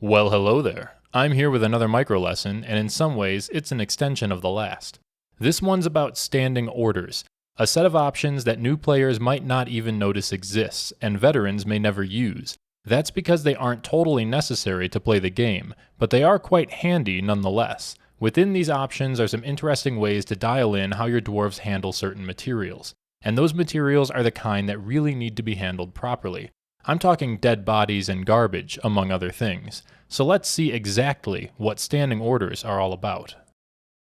Well, hello there. I'm here with another micro lesson, and in some ways, it's an extension of the last. This one's about standing orders, a set of options that new players might not even notice exists, and veterans may never use. That's because they aren't totally necessary to play the game, but they are quite handy nonetheless. Within these options are some interesting ways to dial in how your dwarves handle certain materials, and those materials are the kind that really need to be handled properly. I'm talking dead bodies and garbage, among other things. So let's see exactly what standing orders are all about.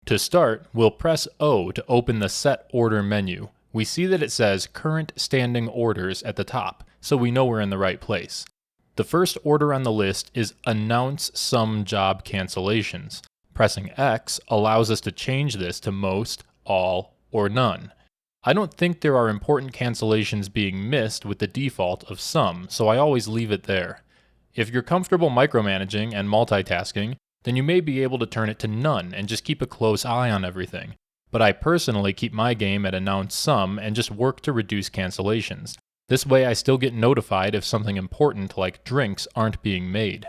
To start, we'll press O to open the Set Order menu. We see that it says Current Standing Orders at the top, so we know we're in the right place. The first order on the list is Announce Some Job Cancellations. Pressing X allows us to change this to Most, All, or None. I don't think there are important cancellations being missed with the default of some, so I always leave it there. If you're comfortable micromanaging and multitasking, then you may be able to turn it to none and just keep a close eye on everything. But I personally keep my game at Announce Some and just work to reduce cancellations. This way I still get notified if something important like drinks aren't being made.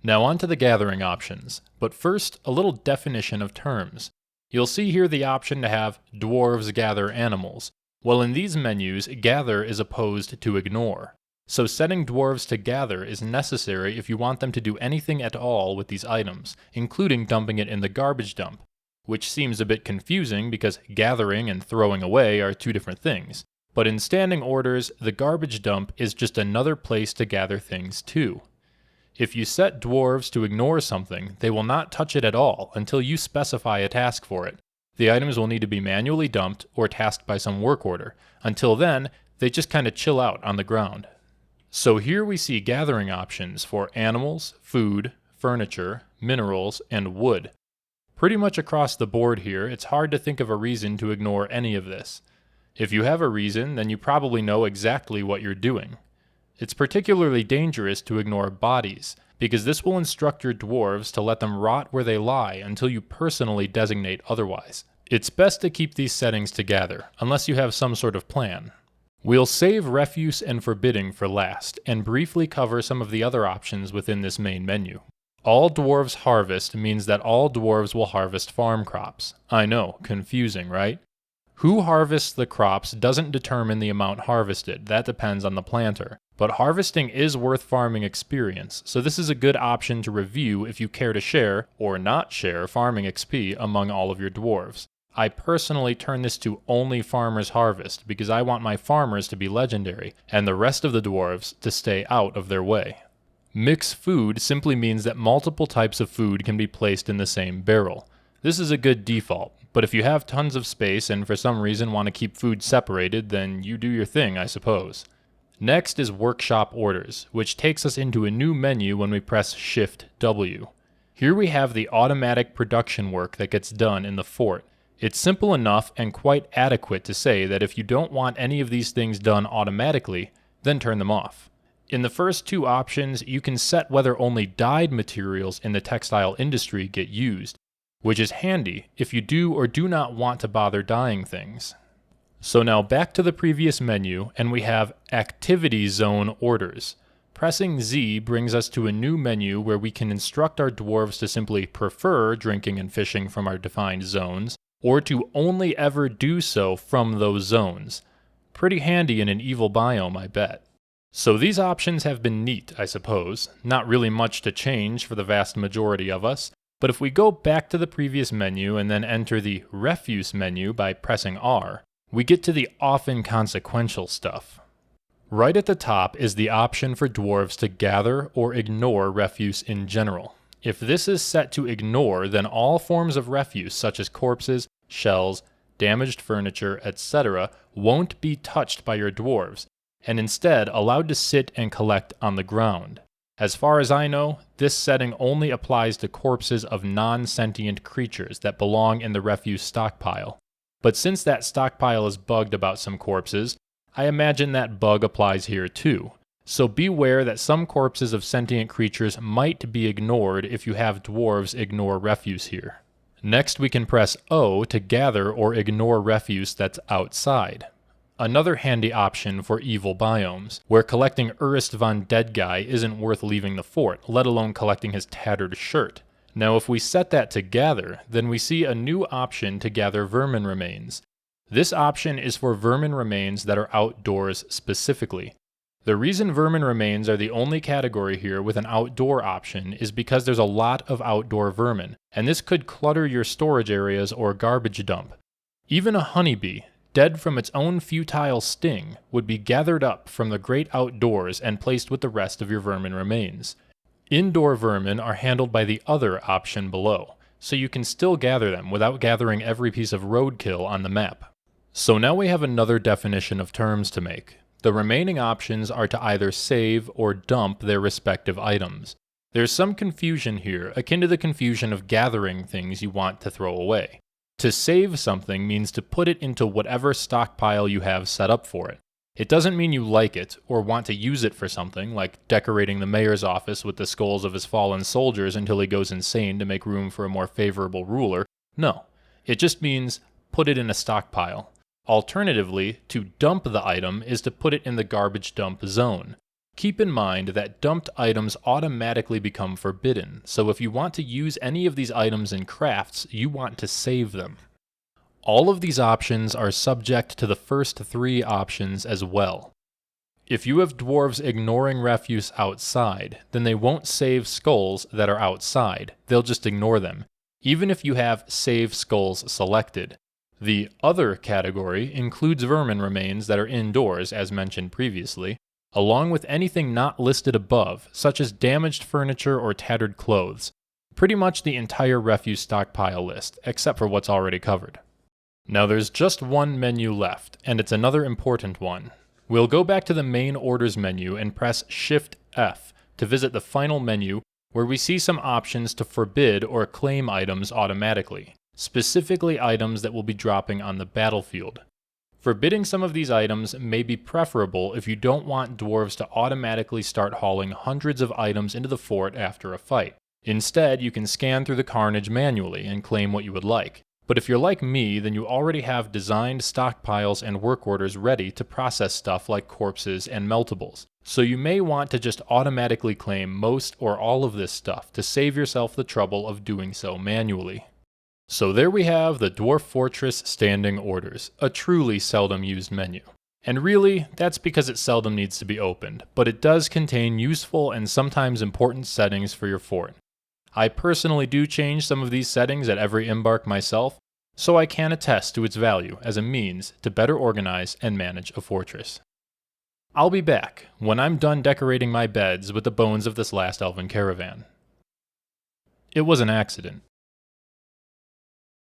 Now on to the gathering options, but first a little definition of terms. You'll see here the option to have dwarves gather animals. Well, in these menus, gather is opposed to ignore. So setting dwarves to gather is necessary if you want them to do anything at all with these items, including dumping it in the garbage dump, which seems a bit confusing because gathering and throwing away are two different things. But in standing orders, the garbage dump is just another place to gather things too. If you set dwarves to ignore something, they will not touch it at all until you specify a task for it. The items will need to be manually dumped or tasked by some work order. Until then, they just kind of chill out on the ground. So here we see gathering options for animals, food, furniture, minerals, and wood. Pretty much across the board here, it's hard to think of a reason to ignore any of this. If you have a reason, then you probably know exactly what you're doing. It's particularly dangerous to ignore bodies, because this will instruct your dwarves to let them rot where they lie until you personally designate otherwise. It's best to keep these settings together, unless you have some sort of plan. We'll save refuse and forbidding for last, and briefly cover some of the other options within this main menu. All dwarves harvest means that all dwarves will harvest farm crops. I know, confusing, right? Who harvests the crops doesn't determine the amount harvested, that depends on the planter. But harvesting is worth farming experience, so this is a good option to review if you care to share, or not share, farming XP among all of your dwarves. I personally turn this to only farmers harvest because I want my farmers to be legendary, and the rest of the dwarves to stay out of their way. Mix food simply means that multiple types of food can be placed in the same barrel. This is a good default, but if you have tons of space and for some reason want to keep food separated, then you do your thing, I suppose. Next is Workshop Orders, which takes us into a new menu when we press Shift-W. Here we have the automatic production work that gets done in the fort. It's simple enough and quite adequate to say that if you don't want any of these things done automatically, then turn them off. In the first two options, you can set whether only dyed materials in the textile industry get used, which is handy if you do or do not want to bother dyeing things. So now back to the previous menu, and we have Activity Zone Orders. Pressing Z brings us to a new menu where we can instruct our dwarves to simply prefer drinking and fishing from our defined zones, or to only ever do so from those zones. Pretty handy in an evil biome, I bet. So these options have been neat, I suppose. Not really much to change for the vast majority of us, but if we go back to the previous menu and then enter the Refuse menu by pressing R, we get to the often consequential stuff. Right at the top is the option for dwarves to gather or ignore refuse in general. If this is set to ignore, then all forms of refuse such as corpses, shells, damaged furniture, etc. won't be touched by your dwarves, and instead allowed to sit and collect on the ground. As far as I know, this setting only applies to corpses of non-sentient creatures that belong in the refuse stockpile. But since that stockpile is bugged about some corpses, I imagine that bug applies here too. So beware that some corpses of sentient creatures might be ignored if you have dwarves ignore refuse here. Next we can press O to gather or ignore refuse that's outside. Another handy option for evil biomes, where collecting Urist von Dead Guy isn't worth leaving the fort, let alone collecting his tattered shirt. Now if we set that to gather, then we see a new option to gather vermin remains. This option is for vermin remains that are outdoors specifically. The reason vermin remains are the only category here with an outdoor option is because there's a lot of outdoor vermin, and this could clutter your storage areas or garbage dump. Even a honeybee, dead from its own futile sting, would be gathered up from the great outdoors and placed with the rest of your vermin remains. Indoor vermin are handled by the other option below, so you can still gather them without gathering every piece of roadkill on the map. So now we have another definition of terms to make. The remaining options are to either save or dump their respective items. There's some confusion here, akin to the confusion of gathering things you want to throw away. To save something means to put it into whatever stockpile you have set up for it. It doesn't mean you like it or want to use it for something, like decorating the mayor's office with the skulls of his fallen soldiers until he goes insane to make room for a more favorable ruler. No, it just means put it in a stockpile. Alternatively, to dump the item is to put it in the garbage dump zone. Keep in mind that dumped items automatically become forbidden, so if you want to use any of these items in crafts, you want to save them. All of these options are subject to the first three options as well. If you have dwarves ignoring refuse outside, then they won't save skulls that are outside, they'll just ignore them, even if you have save skulls selected. The other category includes vermin remains that are indoors, as mentioned previously, along with anything not listed above, such as damaged furniture or tattered clothes. Pretty much the entire refuse stockpile list, except for what's already covered. Now there's just one menu left, and it's another important one. We'll go back to the main orders menu and press Shift F to visit the final menu, where we see some options to forbid or claim items automatically. Specifically items that will be dropping on the battlefield. Forbidding some of these items may be preferable if you don't want dwarves to automatically start hauling hundreds of items into the fort after a fight. Instead, you can scan through the carnage manually and claim what you would like. But if you're like me, then you already have designed stockpiles and work orders ready to process stuff like corpses and meltables. So you may want to just automatically claim most or all of this stuff to save yourself the trouble of doing so manually. So there we have the Dwarf Fortress Standing Orders, a truly seldom used menu. And really, that's because it seldom needs to be opened, but it does contain useful and sometimes important settings for your fort. I personally do change some of these settings at every embark myself, so I can attest to its value as a means to better organize and manage a fortress. I'll be back when I'm done decorating my beds with the bones of this last elven caravan. It was an accident.